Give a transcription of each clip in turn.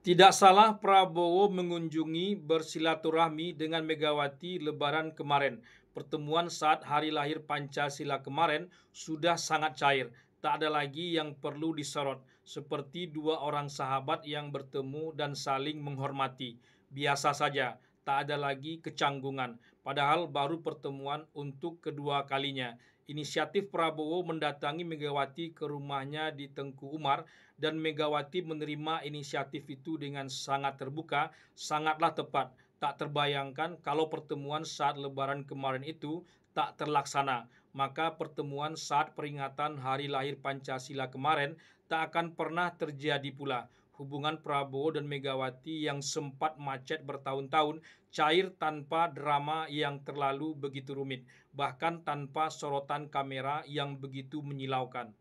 Tidak salah Prabowo mengunjungi bersilaturahmi dengan Megawati Lebaran kemarin. Pertemuan saat hari lahir Pancasila kemarin sudah sangat cair. Tak ada lagi yang perlu disorot, seperti dua orang sahabat yang bertemu dan saling menghormati. Biasa saja, tak ada lagi kecanggungan. Padahal baru pertemuan untuk kedua kalinya. Inisiatif Prabowo mendatangi Megawati ke rumahnya di Tengku Umar dan Megawati menerima inisiatif itu dengan sangat terbuka, sangatlah tepat. Tak terbayangkan kalau pertemuan saat Lebaran kemarin itu tak terlaksana, maka pertemuan saat peringatan Hari Lahir Pancasila kemarin tak akan pernah terjadi pula. Hubungan Prabowo dan Megawati yang sempat macet bertahun-tahun cair tanpa drama yang terlalu begitu rumit, bahkan tanpa sorotan kamera yang begitu menyilaukan.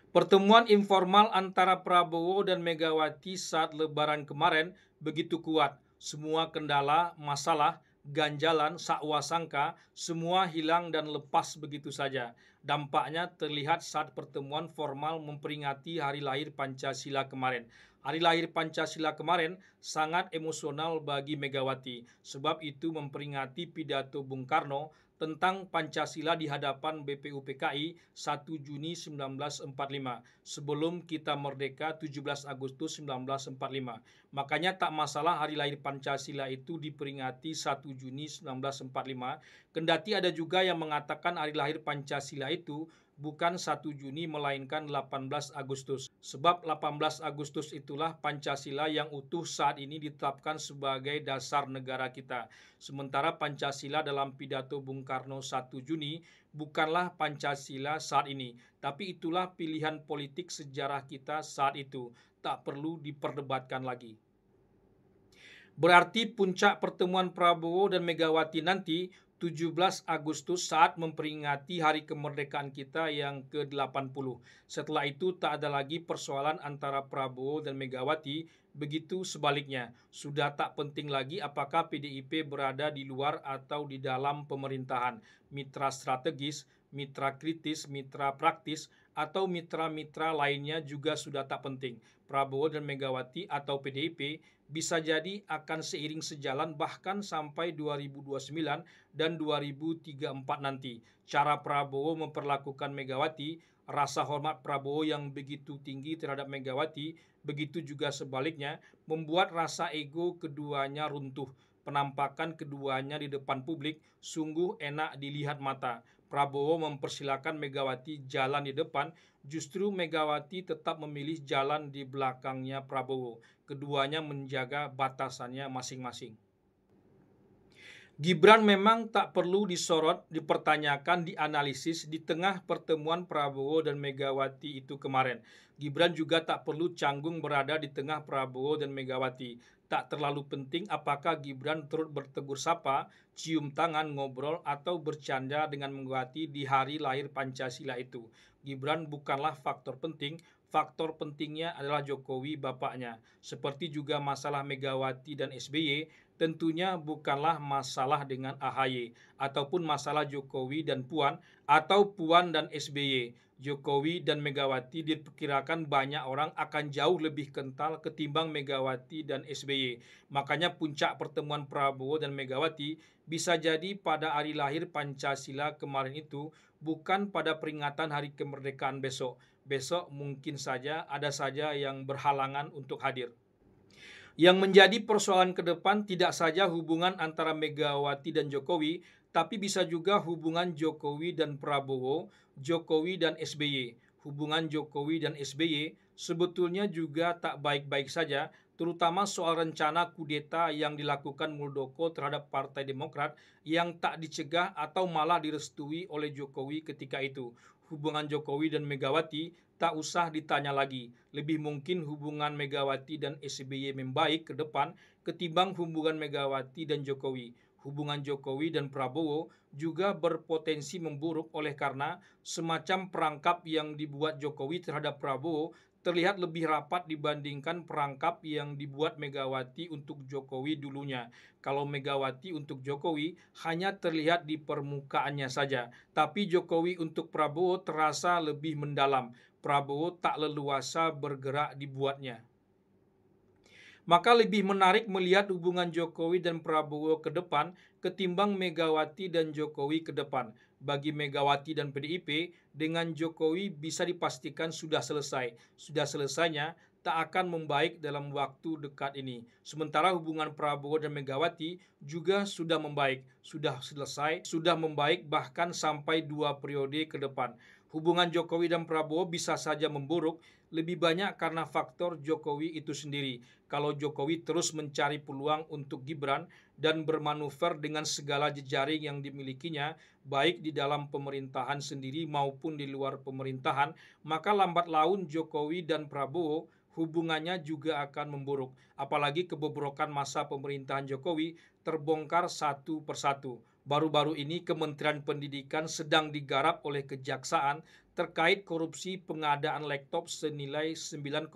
Pertemuan informal antara Prabowo dan Megawati saat Lebaran kemarin begitu kuat. Semua kendala, masalah, ganjalan, sakwasangka, semua hilang dan lepas begitu saja. Dampaknya terlihat saat pertemuan formal memperingati Hari Lahir Pancasila kemarin. Hari Lahir Pancasila kemarin sangat emosional bagi Megawati, sebab itu memperingati pidato Bung Karno tentang Pancasila di hadapan BPUPKI 1 Juni 1945 sebelum kita merdeka 17 Agustus 1945. Makanya tak masalah hari lahir Pancasila itu diperingati 1 Juni 1945, kendati ada juga yang mengatakan hari lahir Pancasila itu bukan 1 Juni melainkan 18 Agustus. Sebab 18 Agustus itulah Pancasila yang utuh saat ini ditetapkan sebagai dasar negara kita. Sementara Pancasila dalam pidato Bung Karno 1 Juni bukanlah Pancasila saat ini, tapi itulah pilihan politik sejarah kita saat itu. Tak perlu diperdebatkan lagi. Berarti puncak pertemuan Prabowo dan Megawati nanti 17 Agustus saat memperingati hari kemerdekaan kita yang ke-80. Setelah itu tak ada lagi persoalan antara Prabowo dan Megawati, begitu sebaliknya. Sudah tak penting lagi apakah PDIP berada di luar atau di dalam pemerintahan. Mitra strategis, mitra kritis, mitra praktis, atau mitra-mitra lainnya juga sudah tak penting. Prabowo dan Megawati atau PDIP bisa jadi akan seiring sejalan bahkan sampai 2029 dan 2034 nanti. Cara Prabowo memperlakukan Megawati, rasa hormat Prabowo yang begitu tinggi terhadap Megawati, begitu juga sebaliknya, membuat rasa ego keduanya runtuh. Penampakan keduanya di depan publik sungguh enak dilihat mata. Prabowo mempersilahkan Megawati jalan di depan, justru Megawati tetap memilih jalan di belakangnya Prabowo. Keduanya menjaga batasannya masing-masing. Gibran memang tak perlu disorot, dipertanyakan, dianalisis di tengah pertemuan Prabowo dan Megawati itu kemarin. Gibran juga tak perlu canggung berada di tengah Prabowo dan Megawati. Tak terlalu penting apakah Gibran turut bertegur sapa, cium tangan, ngobrol, atau bercanda dengan Megawati di hari lahir Pancasila itu. Gibran bukanlah faktor penting, faktor pentingnya adalah Jokowi bapaknya. Seperti juga masalah Megawati dan SBY, tentunya bukanlah masalah dengan AHY ataupun masalah Jokowi dan Puan atau Puan dan SBY. Jokowi dan Megawati diperkirakan banyak orang akan jauh lebih kental ketimbang Megawati dan SBY. Makanya puncak pertemuan Prabowo dan Megawati bisa jadi pada hari lahir Pancasila kemarin itu, bukan pada peringatan hari kemerdekaan besok. Besok mungkin saja ada saja yang berhalangan untuk hadir. Yang menjadi persoalan ke depan tidak saja hubungan antara Megawati dan Jokowi, tapi bisa juga hubungan Jokowi dan Prabowo, Jokowi dan SBY. Hubungan Jokowi dan SBY sebetulnya juga tak baik-baik saja, terutama soal rencana kudeta yang dilakukan Muldoko terhadap Partai Demokrat yang tak dicegah atau malah direstui oleh Jokowi ketika itu. Hubungan Jokowi dan Megawati tak usah ditanya lagi. Lebih mungkin hubungan Megawati dan SBY membaik ke depan ketimbang hubungan Megawati dan Jokowi. Hubungan Jokowi dan Prabowo juga berpotensi memburuk oleh karena semacam perangkap yang dibuat Jokowi terhadap Prabowo terlihat lebih rapat dibandingkan perangkap yang dibuat Megawati untuk Jokowi dulunya. Kalau Megawati untuk Jokowi hanya terlihat di permukaannya saja, tapi Jokowi untuk Prabowo terasa lebih mendalam. Prabowo tak leluasa bergerak dibuatnya. Maka lebih menarik melihat hubungan Jokowi dan Prabowo ke depan ketimbang Megawati dan Jokowi ke depan. Bagi Megawati dan PDIP, dengan Jokowi bisa dipastikan sudah selesai. Sudah selesainya tak akan membaik dalam waktu dekat ini. Sementara hubungan Prabowo dan Megawati juga sudah membaik, sudah selesai, sudah membaik bahkan sampai 2 periode ke depan. Hubungan Jokowi dan Prabowo bisa saja memburuk, lebih banyak karena faktor Jokowi itu sendiri. Kalau Jokowi terus mencari peluang untuk Gibran dan bermanuver dengan segala jejaring yang dimilikinya, baik di dalam pemerintahan sendiri maupun di luar pemerintahan, maka lambat laun Jokowi dan Prabowo hubungannya juga akan memburuk. Apalagi kebobrokan masa pemerintahan Jokowi terbongkar satu persatu. Baru-baru ini Kementerian Pendidikan sedang digarap oleh Kejaksaan terkait korupsi pengadaan laptop senilai 9,9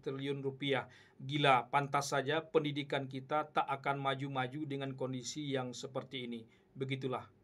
triliun rupiah. Gila, pantas saja pendidikan kita tak akan maju-maju dengan kondisi yang seperti ini. Begitulah.